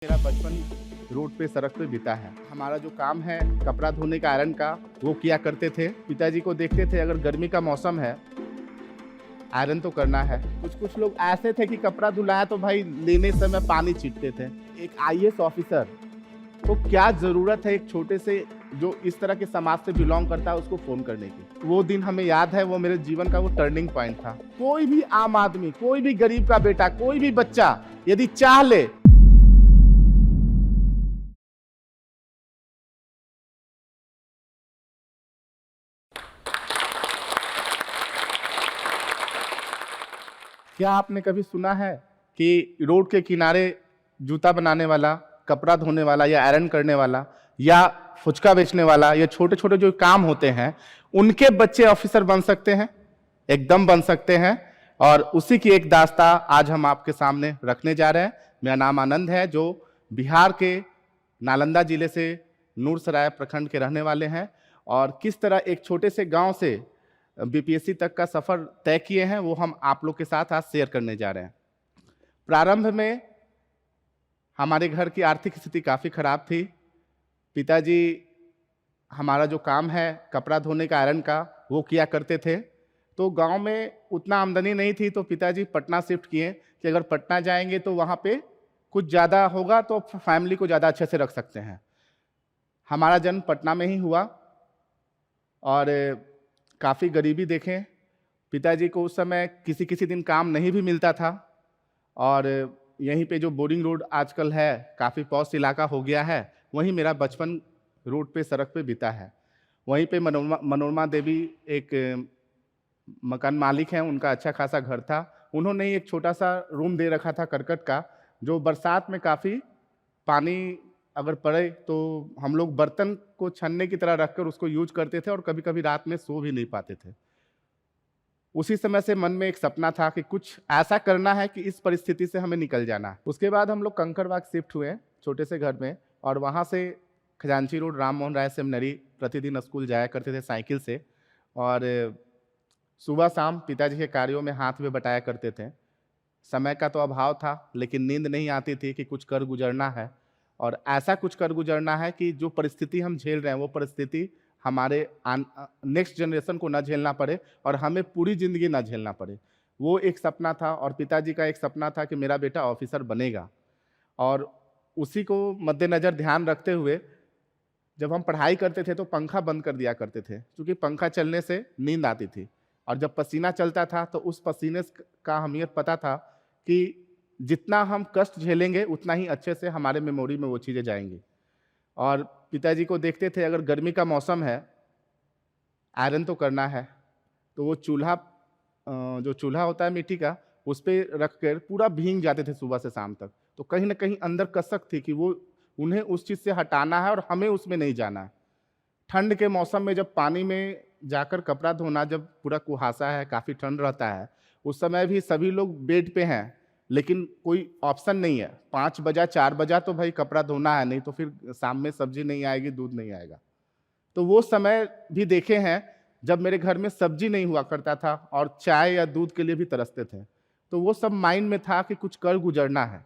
मेरा बचपन रोड पे सड़क पे बीता है। हमारा जो काम है कपड़ा धोने का, आयरन का, वो किया करते थे। पिताजी को देखते थे अगर गर्मी का मौसम है, आयरन तो करना है। कुछ कुछ लोग ऐसे थे कि कपड़ा धुलाया तो भाई लेने समय पानी छींटते थे। एक आईएएस ऑफिसर को क्या जरूरत है एक छोटे से जो इस तरह के समाज से बिलोंग करता है उसको फोन करने की। वो दिन हमें याद है, वो मेरे जीवन का वो टर्निंग पॉइंट था। कोई भी आम आदमी, कोई भी गरीब का बेटा, कोई भी बच्चा यदि चाह ले, क्या आपने कभी सुना है कि रोड के किनारे जूता बनाने वाला, कपड़ा धोने वाला या आयरन करने वाला या फुचका बेचने वाला, या छोटे छोटे जो काम होते हैं उनके बच्चे ऑफिसर बन सकते हैं? एकदम बन सकते हैं। और उसी की एक दास्ता आज हम आपके सामने रखने जा रहे हैं। मेरा नाम आनंद है, जो बिहार के नालंदा जिले से नूरसराय प्रखंड के रहने वाले हैं, और किस तरह एक छोटे से गांव से बीपीएससी तक का सफर तय किए हैं वो हम आप लोग के साथ आज शेयर करने जा रहे हैं। प्रारंभ में हमारे घर की आर्थिक स्थिति काफ़ी खराब थी। पिताजी हमारा जो काम है कपड़ा धोने का, आयरन का, वो किया करते थे। तो गांव में उतना आमदनी नहीं थी, तो पिताजी पटना शिफ्ट किए कि अगर पटना जाएंगे तो वहाँ पे कुछ ज़्यादा होगा तो फैमिली को ज़्यादा अच्छे से रख सकते हैं। हमारा जन्म पटना में ही हुआ और काफ़ी गरीबी देखें। पिताजी को उस समय किसी किसी दिन काम नहीं भी मिलता था, और यहीं पे जो बोरिंग रोड आजकल है, काफ़ी पॉश इलाका हो गया है, वहीं मेरा बचपन रोड पे सड़क पे बीता है। वहीं पे मनोरमा देवी एक मकान मालिक हैं, उनका अच्छा खासा घर था। उन्होंने ही एक छोटा सा रूम दे रखा था करकट का, जो बरसात में काफ़ी पानी अगर पड़े तो हम लोग बर्तन को छन्ने की तरह रखकर उसको यूज करते थे, और कभी कभी रात में सो भी नहीं पाते थे। उसी समय से मन में एक सपना था कि कुछ ऐसा करना है कि इस परिस्थिति से हमें निकल जाना है। उसके बाद हम लोग कंकड़बाग शिफ्ट हुए छोटे से घर में, और वहाँ से खजांची रोड राम मोहन राय सेमिनरी प्रतिदिन स्कूल जाया करते थे साइकिल से, और सुबह शाम पिताजी के कार्यों में हाथ भी बटाया करते थे। समय का तो अभाव था, लेकिन नींद नहीं आती थी कि कुछ कर गुजरना है, और ऐसा कुछ कर गुजरना है कि जो परिस्थिति हम झेल रहे हैं वो परिस्थिति हमारे नेक्स्ट जनरेशन को ना झेलना पड़े, और हमें पूरी ज़िंदगी ना झेलना पड़े। वो एक सपना था, और पिताजी का एक सपना था कि मेरा बेटा ऑफिसर बनेगा। और उसी को मद्देनज़र ध्यान रखते हुए जब हम पढ़ाई करते थे तो पंखा बंद कर दिया करते थे, क्योंकि पंखा चलने से नींद आती थी, और जब पसीना चलता था तो उस पसीने का अहमियत पता था कि जितना हम कष्ट झेलेंगे उतना ही अच्छे से हमारे मेमोरी में वो चीज़ें जाएंगी। और पिताजी को देखते थे अगर गर्मी का मौसम है, आयरन तो करना है, तो वो चूल्हा जो चूल्हा होता है मिट्टी का, उस पर रख कर पूरा भीग जाते थे सुबह से शाम तक। तो कहीं ना कहीं अंदर कसक थी कि वो उन्हें उस चीज़ से हटाना है और हमें उसमें नहीं जाना है। ठंड के मौसम में जब पानी में जाकर कपड़ा धोना, जब पूरा कुहासा है, काफ़ी ठंड रहता है, उस समय भी सभी लोग बेड पे हैं, लेकिन कोई ऑप्शन नहीं है। 5 बजा 4 बजा तो भाई कपड़ा धोना है, नहीं तो फिर शाम में सब्जी नहीं आएगी, दूध नहीं आएगा। तो वो समय भी देखे हैं जब मेरे घर में सब्जी नहीं हुआ करता था और चाय या दूध के लिए भी तरसते थे। तो वो सब माइंड में था कि कुछ कर गुजरना है,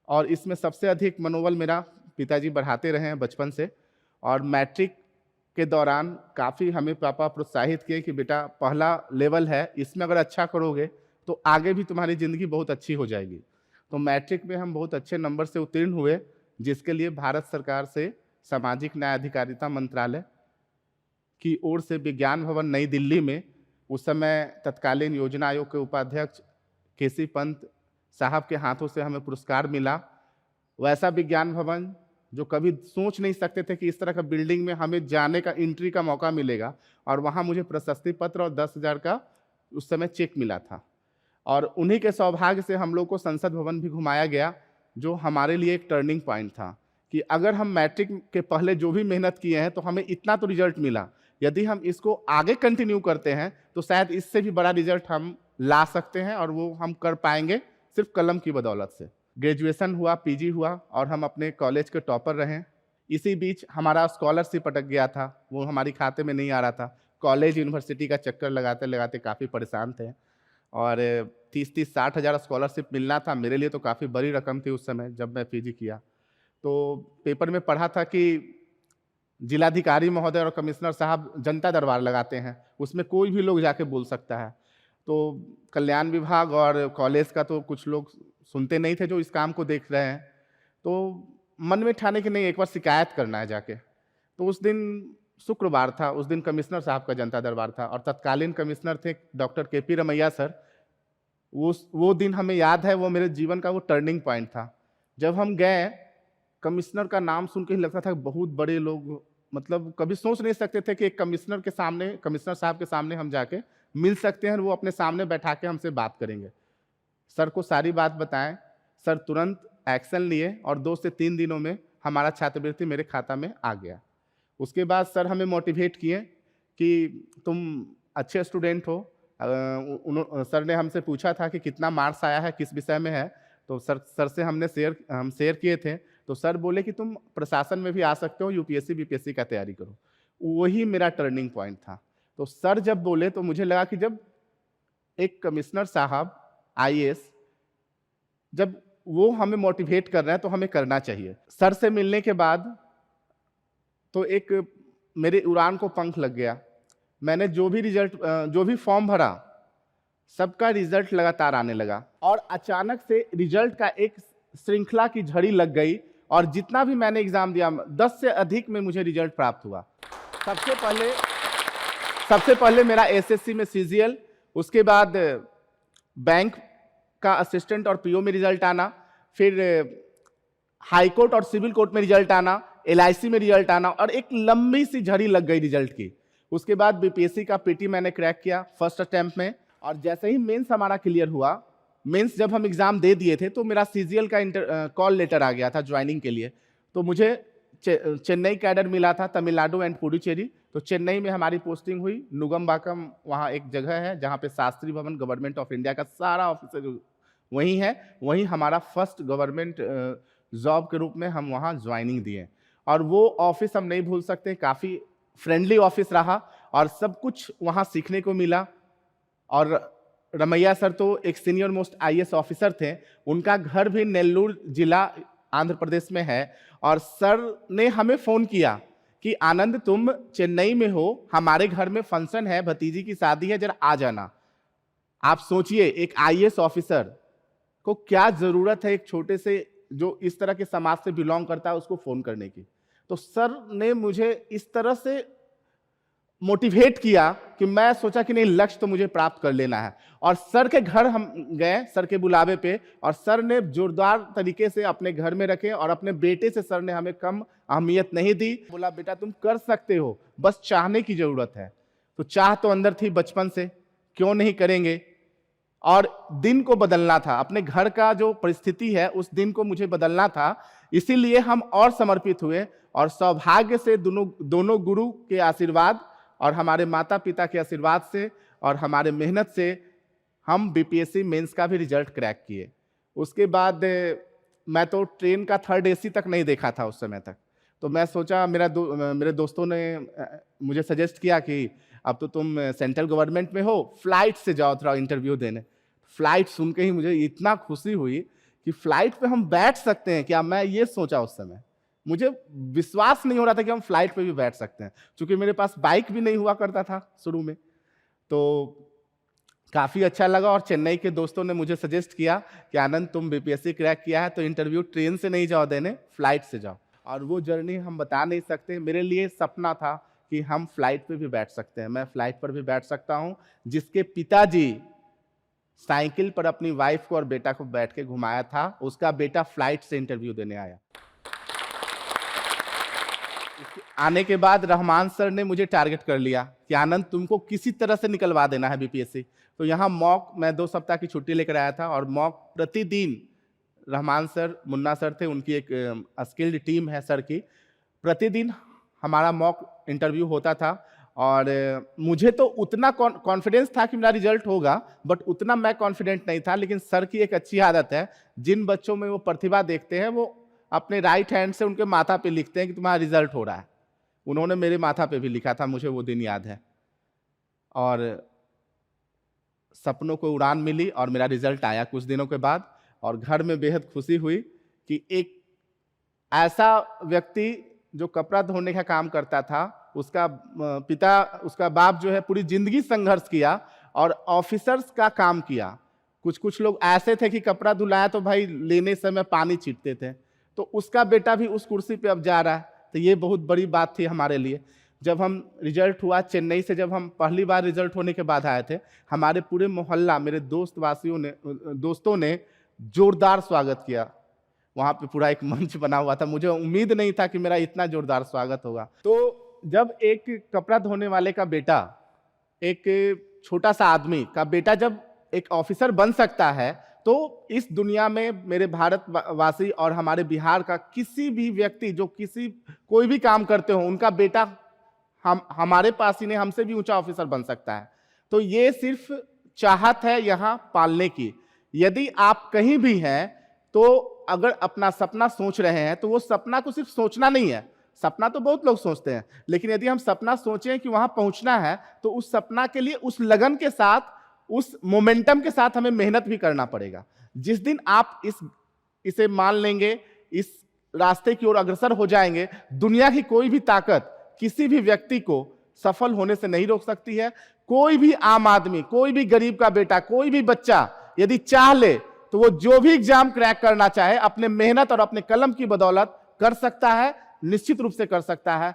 और इसमें सबसे अधिक मनोबल मेरा पिताजी बढ़ाते रहे हैं बचपन से। और मैट्रिक के दौरान काफ़ी हमें पापा प्रोत्साहित किए कि बेटा पहला लेवल है, इसमें अगर अच्छा करोगे तो आगे भी तुम्हारी ज़िंदगी बहुत अच्छी हो जाएगी। तो मैट्रिक में हम बहुत अच्छे नंबर से उत्तीर्ण हुए, जिसके लिए भारत सरकार से सामाजिक न्याय अधिकारिता मंत्रालय की ओर से विज्ञान भवन नई दिल्ली में, उस समय तत्कालीन योजना आयोग के उपाध्यक्ष केसी पंत साहब के हाथों से हमें पुरस्कार मिला। वैसा विज्ञान भवन जो कभी सोच नहीं सकते थे कि इस तरह का बिल्डिंग में हमें जाने का, एंट्री का मौका मिलेगा, और वहाँ मुझे प्रशस्ति पत्र और 10,000 का उस समय चेक मिला था। और उन्हीं के सौभाग्य से हम लोग को संसद भवन भी घुमाया गया, जो हमारे लिए एक टर्निंग पॉइंट था कि अगर हम मैट्रिक के पहले जो भी मेहनत किए हैं तो हमें इतना तो रिजल्ट मिला, यदि हम इसको आगे कंटिन्यू करते हैं तो शायद इससे भी बड़ा रिजल्ट हम ला सकते हैं, और वो हम कर पाएंगे सिर्फ कलम की बदौलत से। ग्रेजुएशन हुआ, पीजी हुआ, और हम अपने कॉलेज के टॉपर रहे। इसी बीच हमारा स्कॉलरशिप अटक गया था, वो हमारी खाते में नहीं आ रहा था। कॉलेज यूनिवर्सिटी का चक्कर लगाते लगाते काफ़ी परेशान थे, और 30-30 60,000 स्कॉलरशिप मिलना था। मेरे लिए तो काफ़ी बड़ी रकम थी उस समय जब मैं पीजी किया। तो पेपर में पढ़ा था कि जिलाधिकारी महोदय और कमिश्नर साहब जनता दरबार लगाते हैं, उसमें कोई भी लोग जाके बोल सकता है। तो कल्याण विभाग और कॉलेज का तो कुछ लोग सुनते नहीं थे जो इस काम को देख रहे हैं। तो मन में ठाने कि नहीं, एक बार शिकायत करना है जाके। तो उस दिन शुक्रवार था, उस दिन कमिश्नर साहब का जनता दरबार था और तत्कालीन कमिश्नर थे डॉक्टर केपी रमैया सर। वो दिन हमें याद है, वो मेरे जीवन का वो टर्निंग पॉइंट था। जब हम गए, कमिश्नर का नाम सुन के ही लगता था बहुत बड़े लोग, मतलब कभी सोच नहीं सकते थे कि एक कमिश्नर के सामने, कमिश्नर साहब के सामने हम जाके मिल सकते हैं और वो अपने सामने बैठा के हमसे बात करेंगे। सर को सारी बात बताएं, सर तुरंत एक्शन लिए और 2 से 3 दिनों में हमारा छात्रवृत्ति मेरे खाता में आ गया। उसके बाद सर हमें मोटिवेट किए कि तुम अच्छे स्टूडेंट हो। सर ने हमसे पूछा था कि कितना मार्क्स आया है, किस विषय में है, तो सर से हम शेयर किए थे। तो सर बोले कि तुम प्रशासन में भी आ सकते हो, यूपीएससी बीपीएससी का तैयारी करो। वही मेरा टर्निंग पॉइंट था। तो सर जब बोले तो मुझे लगा कि जब एक कमिश्नर साहब आईएएस, जब वो हमें मोटिवेट कर रहे हैं तो हमें करना चाहिए। सर से मिलने के बाद तो एक मेरे उड़ान को पंख लग गया। मैंने जो भी फॉर्म भरा, सबका रिजल्ट लगातार आने लगा और अचानक से रिजल्ट का एक श्रृंखला की झड़ी लग गई और जितना भी मैंने एग्जाम दिया 10 से अधिक में मुझे रिजल्ट प्राप्त हुआ। सबसे पहले मेरा एसएससी में सीजीएल, उसके बाद बैंक का असिस्टेंट और पीओ में रिजल्ट आना, फिर हाई कोर्ट और सिविल कोर्ट में रिजल्ट आना, एलआईसी में रिजल्ट आना और एक लंबी सी झड़ी लग गई रिजल्ट की। उसके बाद बीपीएससी का पीटी मैंने क्रैक किया फर्स्ट अटेम्प्ट में और जैसे ही मेंस हमारा क्लियर हुआ, मेंस जब हम एग्जाम दे दिए थे तो मेरा सीजीएल का कॉल लेटर आ गया था ज्वाइनिंग के लिए। तो मुझे चेन्नई कैडर मिला था, तमिलनाडु एंड पुडुचेरी। तो चेन्नई में हमारी पोस्टिंग हुई, नुगमबाकम वहाँ एक जगह है जहाँ पे शास्त्री भवन गवर्नमेंट ऑफ इंडिया का सारा ऑफिस वहीं है, वहीं हमारा फर्स्ट गवर्नमेंट जॉब के रूप में हम वहाँ ज्वाइनिंग दिए। और वो ऑफिस हम नहीं भूल सकते, काफ़ी फ्रेंडली ऑफिस रहा और सब कुछ वहाँ सीखने को मिला। और रमैया सर तो एक सीनियर मोस्ट आईएएस ऑफिसर थे, उनका घर भी नेल्लूर जिला आंध्र प्रदेश में है। और सर ने हमें फ़ोन किया कि आनंद तुम चेन्नई में हो, हमारे घर में फंक्शन है, भतीजी की शादी है, जरा आ जाना। आप सोचिए एक आईएएस ऑफिसर को क्या ज़रूरत है एक छोटे से जो इस तरह के समाज से बिलोंग करता है उसको फ़ोन करने की। तो सर ने मुझे इस तरह से मोटिवेट किया कि मैं सोचा कि नहीं, लक्ष्य तो मुझे प्राप्त कर लेना है। और सर के घर हम गए, सर के बुलावे पे, और सर ने जोरदार तरीके से अपने घर में रखे और अपने बेटे से सर ने हमें कम अहमियत नहीं दी। बोला बेटा तुम कर सकते हो, बस चाहने की जरूरत है। तो चाह तो अंदर थी बचपन से, क्यों नहीं करेंगे। और दिन को बदलना था, अपने घर का जो परिस्थिति है उस दिन को मुझे बदलना था, इसीलिए हम और समर्पित हुए। और सौभाग्य से दोनों गुरु के आशीर्वाद और हमारे माता पिता के आशीर्वाद से और हमारे मेहनत से हम बीपीएससी मेंस का भी रिजल्ट क्रैक किए। उसके बाद मैं तो ट्रेन का थर्ड एसी तक नहीं देखा था उस समय तक। तो मैं सोचा, मेरे दोस्तों ने मुझे सजेस्ट किया कि अब तो तुम सेंट्रल गवर्नमेंट में हो, फ्लाइट से जाओ थोड़ा इंटरव्यू देने। फ्लाइट सुन के ही मुझे इतना खुशी हुई कि फ्लाइट पे हम बैठ सकते हैं क्या, मैं ये सोचा उस समय। मुझे विश्वास नहीं हो रहा था कि हम फ्लाइट पे भी बैठ सकते हैं, क्योंकि मेरे पास बाइक भी नहीं हुआ करता था शुरू में। तो काफ़ी अच्छा लगा और चेन्नई के दोस्तों ने मुझे सजेस्ट किया कि आनंद तुम बीपीएससी क्रैक किया है तो इंटरव्यू ट्रेन से नहीं जाओ देने, फ्लाइट से जाओ। और वो जर्नी हम बता नहीं सकते, मेरे लिए सपना था कि हम फ्लाइट पे भी बैठ सकते हैं, मैं फ्लाइट पर भी बैठ सकता हूँ। जिसके पिताजी साइकिल पर अपनी वाइफ को और बेटा को बैठ के घुमाया था, उसका बेटा फ्लाइट से इंटरव्यू देने आया। आने के बाद रहमान सर ने मुझे टारगेट कर लिया कि आनंद तुमको किसी तरह से निकलवा देना है बीपीएससी। तो यहाँ मॉक, मैं 2 सप्ताह की छुट्टी लेकर आया था और मॉक प्रतिदिन, रहमान सर, मुन्ना सर थे, उनकी एक स्किल्ड टीम है सर की, प्रतिदिन हमारा मॉक इंटरव्यू होता था। और मुझे तो उतना कॉन्फिडेंस था कि मेरा रिजल्ट होगा, बट उतना मैं कॉन्फिडेंट नहीं था। लेकिन सर की एक अच्छी आदत है, जिन बच्चों में वो प्रतिभा देखते हैं वो अपने राइट हैंड से उनके माथा पे लिखते हैं कि तुम्हारा रिजल्ट हो रहा है। उन्होंने मेरे माथा पे भी लिखा था, मुझे वो दिन याद है। और सपनों को उड़ान मिली और मेरा रिजल्ट आया कुछ दिनों के बाद, और घर में बेहद खुशी हुई कि एक ऐसा व्यक्ति जो कपड़ा धोने का काम करता था, उसका पिता, उसका बाप जो है पूरी जिंदगी संघर्ष किया और ऑफिसर्स का काम किया। कुछ कुछ लोग ऐसे थे कि कपड़ा धुलाया तो भाई लेने समय पानी छींटते थे, तो उसका बेटा भी उस कुर्सी पे अब जा रहा है। तो ये बहुत बड़ी बात थी हमारे लिए। जब हम रिजल्ट हुआ चेन्नई से, जब हम पहली बार रिजल्ट होने के बाद आए थे, हमारे पूरे मोहल्ला, मेरे दोस्तों ने जोरदार स्वागत किया। वहाँ पे पूरा एक मंच बना हुआ था, मुझे उम्मीद नहीं था कि मेरा इतना जोरदार स्वागत होगा। तो जब एक कपड़ा धोने वाले का बेटा, एक छोटा सा आदमी का बेटा जब एक ऑफिसर बन सकता है, तो इस दुनिया में मेरे भारतवासी और हमारे बिहार का किसी भी व्यक्ति जो कोई भी काम करते हो, उनका बेटा हमारे पास ही नहीं, हमसे भी ऊंचा ऑफिसर बन सकता है। तो ये सिर्फ चाहत है यहाँ पालने की। यदि आप कहीं भी हैं, तो अगर अपना सपना सोच रहे हैं, तो वो सपना को सिर्फ सोचना नहीं है। सपना तो बहुत लोग सोचते हैं, लेकिन यदि हम सपना सोचें कि वहां पहुंचना है, तो उस सपना के लिए उस लगन के साथ, उस मोमेंटम के साथ हमें मेहनत भी करना पड़ेगा। जिस दिन आप इसे मान लेंगे, इस रास्ते की ओर अग्रसर हो जाएंगे, दुनिया की कोई भी ताकत किसी भी व्यक्ति को सफल होने से नहीं रोक सकती है। कोई भी आम आदमी, कोई भी गरीब का बेटा, कोई भी बच्चा यदि चाह ले, तो वो जो भी एग्जाम क्रैक करना चाहे, अपने मेहनत और अपने कलम की बदौलत कर सकता है, निश्चित रूप से कर सकता है।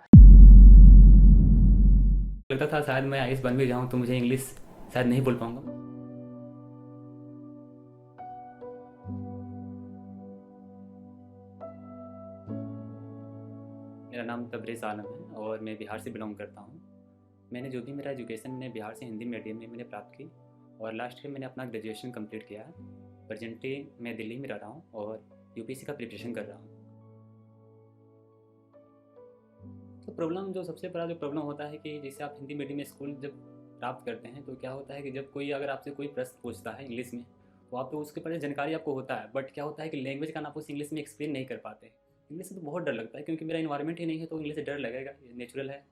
लगता था शायद मैं आईएएस बन भी जाऊं तो मुझे इंग्लिश शायद नहीं बोल पाऊंगा। मेरा नाम तबरेज़ आलम है और मैं बिहार से बिलोंग करता हूं। मैंने जो भी मेरा एजुकेशन मैंने बिहार से हिंदी मीडियम में मैंने प्राप्त की, और लास्ट ईयर मैंने अपना ग्रेजुएशन कंप्लीट किया है। प्रेजेंटली मैं दिल्ली में रह रहा हूँ और यूपीएससी का प्रिपरेशन कर रहा हूँ। तो प्रॉब्लम, जो सबसे बड़ा जो प्रॉब्लम होता है कि जैसे आप हिंदी मीडियम स्कूल जब प्राप्त करते हैं, तो क्या होता है कि जब कोई अगर आपसे कोई प्रश्न पूछता है इंग्लिश में, तो आप तो उसके बारे में जानकारी आपको होता है, बट क्या होता है कि लैंग्वेज का आप उस इंग्लिश में एक्सप्लेन नहीं कर पाते। इंग्लिश से तो बहुत डर लगता है, क्योंकि मेरा इन्वायरमेंट ही नहीं है, तो इंग्लिश से डर लगेगा, ये नेचुरल है।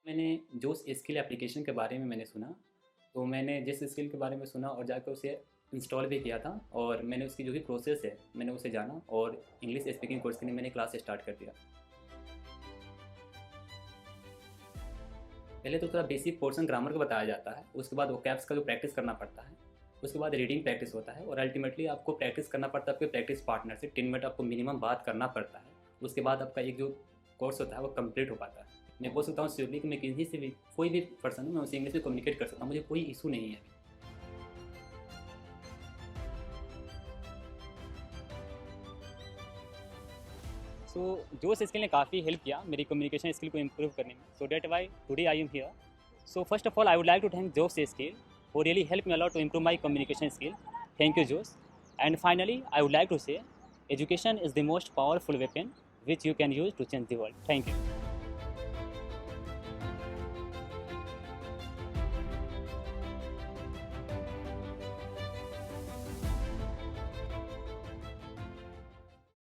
मैंने जोश स्किल एप्लीकेशन के बारे में मैंने सुना, तो मैंने जिस स्किल के बारे में सुना और जाकर उसे इंस्टॉल भी किया था, और मैंने उसकी जो भी प्रोसेस है मैंने उसे जाना, और इंग्लिश स्पीकिंग कोर्स के लिए मैंने क्लास स्टार्ट कर दिया। पहले तो थोड़ा बेसिक पोर्शन ग्रामर का बताया जाता है, उसके बाद वोकैब्स का जो प्रैक्टिस करना पड़ता है, उसके बाद रीडिंग प्रैक्टिस होता है, और अल्टीमेटली आपको प्रैक्टिस करना पड़ता है आपके प्रैक्टिस पार्टनर से। 10 मिनट आपको मिनिमम बात करना पड़ता है, उसके बाद आपका एक जो कोर्स होता है वो कंप्लीट हो पाता है। मैं बोल सकता हूँ श्योरली कि मैं किसी से भी, कोई भी पर्सन हूँ, मैं उसे इंग्लिश में कम्युनिकेट कर सकता हूँ, मुझे कोई इशू नहीं है। सो जोश स्किल ने काफ़ी हेल्प किया मेरी कम्युनिकेशन स्किल को इम्प्रूव करने में। So that why today I am here. So first of all I would like to thank Josh skill who really helped me a lot to improve my communication skill. Thank you, Josh. And finally, I would like to say, education is the most powerful weapon which you can use to change the world. Thank you.